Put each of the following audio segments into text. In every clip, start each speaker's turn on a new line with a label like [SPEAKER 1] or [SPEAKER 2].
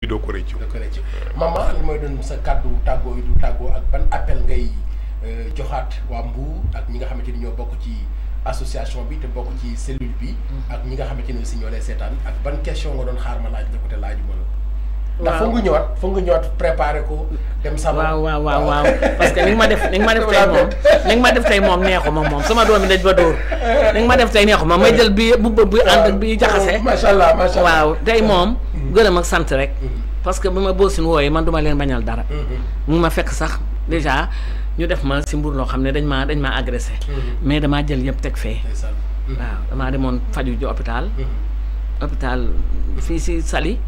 [SPEAKER 1] doo ko rëccu.
[SPEAKER 2] maman li mooy doon sa kàddu tàggoo yi du tàggoo ak ban appel ngay joxaat waa Mbour ak ñi nga xamante ni ñoo bokk ci association bi te bokk ci cellule bi. ak ñi nga xamante ni aussi ñoo lay seetaan ak ban question nga doon xaar ma laaj la ko te laaju ma la. ndax foog nga ñëwaat préparé ko dem salon.
[SPEAKER 3] waaw parce que ni nga ma def tey moom neexuma moom sama doom yi dañ ba dóor ni nga ma def tey neexuma may jël bi bu ànd ak bi jaxase.
[SPEAKER 2] macha allah
[SPEAKER 3] waaw tey moom gërëm ak sant rek. parce que bi ma boosin wooyee man duma leen bañal dara. mu ma fekk sax déjà ñu def ma si Mbour loo xam ne dañ maa agressé. mais damaa jël yëpp teg fee. waaw damaa demoon faju ji hôpital fii si Saly.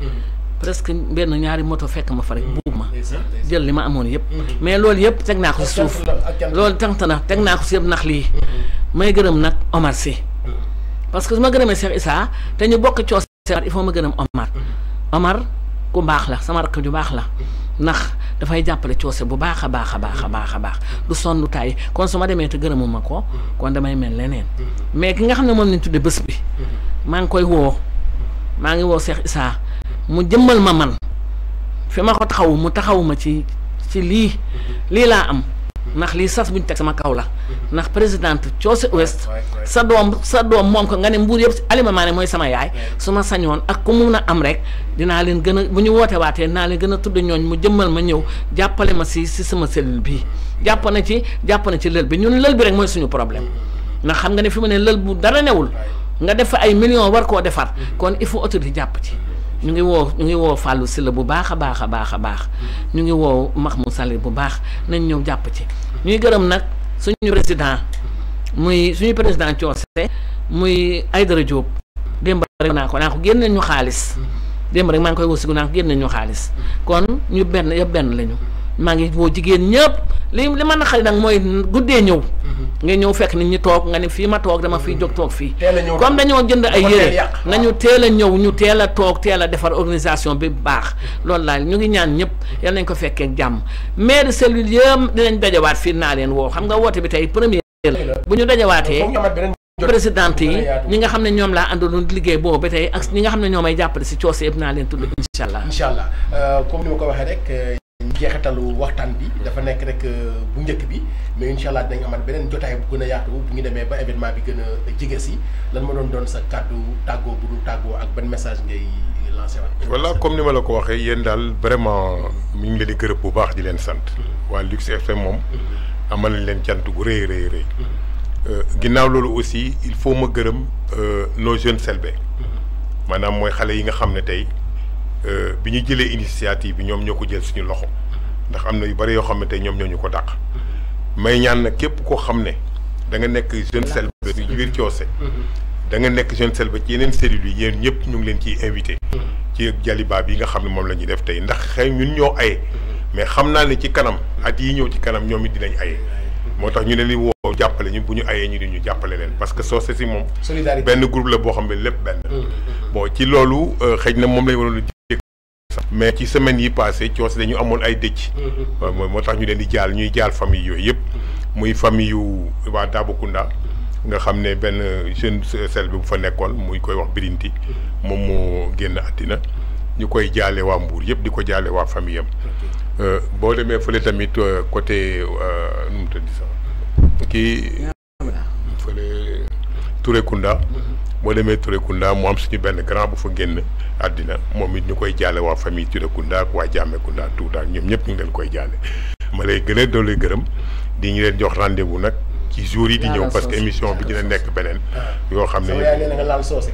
[SPEAKER 3] presque benn ñaari moto fekk ma fa rek buub ma jël li ma amoon yëpp mais loolu yëpp teg naa ko si suuf loolu teg naa ko si yëpp ndax lii may gërëm nag Omar Sy parce que su ma gërëmee Cheikh Issa te ñu bokk coos il faut ma gërëm Omar ku baax la sama rakk ju baax la ndax dafay jàppale coose bu baax a baax du sonn tay kon su ma demee te gërëmuma ko kon damay mel leneen mais ki nga xam ne moom lañ tudde bés bi maa ngi woo Cheikh Issa mu jëmmal ma man fi ma ko taxawu mu taxawu ma ci lii laa am ndax lii sas buñ teg sama kaw la ndax présidente Coose Ouest sa doom moom ko nga ne Mbour yëpp Alima Mané mooy sama yaay su ma sañoon ak ku mun a am rek dinaa leen gën a bu ñu woote waatee dinaa leen gën a tudd ñooñ mu jëmmal ma ñëw jàppale ma si sama cellule bii jàpp na ci lël bi ñun lël bi rek mooy suñu problème ndax xam nga ne fi mu ne lël bu dara newul nga def fa ay millions war koo defar kon il faut autorité jàpp ci ñu ngi woo Fallou Sylla bu baax a baax ñu ngi woo Mahmoud Salih bu baax nañ ñëw jàpp ci ñuy gërëm nag suñu président Coose muy Aïdara Diop démb rek naa ko génne ñu xaalis démb rek maa ngi koy woo si naa ko génne ñu xaalis kon ñu benn lañu maa ngi woo jigéen ñëpp li ma naqari nag mooy guddee ñëw nga ñëw fekk nit ñi toog nga ne fii ma toog dama fii jóg toog fii comme dañoo jënd ay yére nañu teel a ñëw ñu teel a toog teel a defar organisation bi baax loolu laa ñu ngi ñaan ñëpp yal nañ ko fekkee jàmm maire cellule yëpp dinañ dajawaat fii naa leen woo xam nga woote bi tey premier bu ñu dajawaatee présidente yi ñi nga xam ne ñoom laa àndoon liggéey boobu ba tey ak ñi nga xam ne ñoom ay jàppale si coose yëpp naa leen tudd incha allah
[SPEAKER 2] comme ni ma ko waxee rek jeexitalu waxtaan bi dafa nekk rek bu njëkk bi mais incha allah dinañ amat beneen jotaay bu gën a yaatu bu ñu demee ba événement bi gën a jege si lan ma doon sa kàddu tàggoo bu dul tàggoo ak ban message ngay lancé waat.
[SPEAKER 1] voilà comme ni ma la ko waxee yéen daal vraiment mi ngi leen di gërëm bu baax di leen sant. waa Lux FM moom. amal nañ leen cant gu rëy. ginnaaw loolu aussi il faut ma gërëm nos jeunes Selbé. maanaam mooy xale yi nga xam ne tey. bi ñu jëlee initiative bi ñoom ñoo ko jël suñu loxo ndax am na yu bari yoo xam ne tey ñoom ñoo ñu ko dàq may ñaan nag képp koo xam ne da nga nekk jeune Selbé ci biir Coose da nga nekk jeune Selbé ci yeneen cellules yi yéen ñëpp ñu ngi leen ciy invité ci jaliba bi nga xam ne moom la ñuy def tey ndax xëy ñun ñoo aye mais xam naa ne ci kanam at yi ñëw ci kanam ñoom it dinañ aye moo tax ñu leen di woo jàppale ñu bu ñu ayee ñu di ñu jàppale leen parce que Socé si moom benn groupe la boo xam ne lépp benn bon ci loolu xëy na moom lañ waroon mais ci semaine yi passé Coose dañu amoon ay dëcc waaw moo tax ñu leen di jaal ñuy jaal famille yooyu yëpp muy famille yu waa Dabakunda nga xam ne benn jeune Selbé bu fa nekkoon muy koy wax Birinti moom moo génn àddina ñu koy jaale waa Mbour yëpp di ko jaale waa famille am boo demee fële tamit côté nu mu tëddi sax kii fële Touré-Kunda boo demee Touré-Kunda mu am suñu benn grand bu fa génn àddina moom it ñu koy jaale waa famille Touré-Kunda ak waa Jammeh-Kunda tout daal ñoom ñëpp ñu ngi leen koy jaale ma lay gën a doole gërëm di ñu leen jox rendez-vous nag ci jours yi di ñëw parce que émission bi dina nekk beneen yoo xam ne
[SPEAKER 2] nga laal soose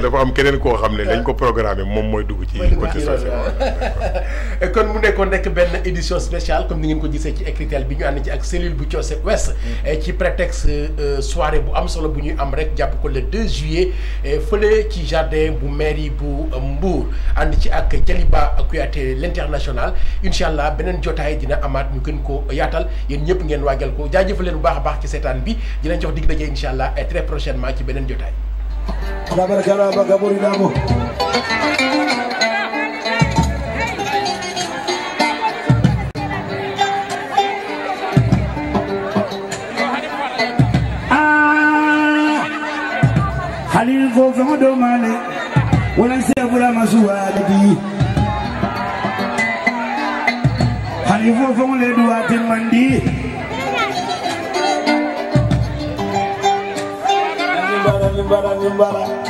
[SPEAKER 1] dafa am keneen koo xam ne dañ ko programmé moom mooy dugg ci côté soose
[SPEAKER 2] kon mu nekkoon rek benn édition spéciale comme ni ngeen ko gisee ci écritel bi ñu ànd ci ak cellule bu Coose Ouest ci prétexte soirée bu am solo bu ñuy am rek jàpp ko le 2 juillet fële ci jardin bu mairie bu Mbour ànd ci ak Jaliba Kouyaté l'international incha allah beneen jotaay dina amaat ñu gën ko yaatal yéen ñëpp ngeen waajal ko jaajëfal leen bu baax a baax ci seetaan bi dinañ jox dig daje incha allah et très prochainement ci beneen jotaay.
[SPEAKER 4] Halil ko fama do male wala se bula masuwalidi halifo fongole duwate mandi nimbara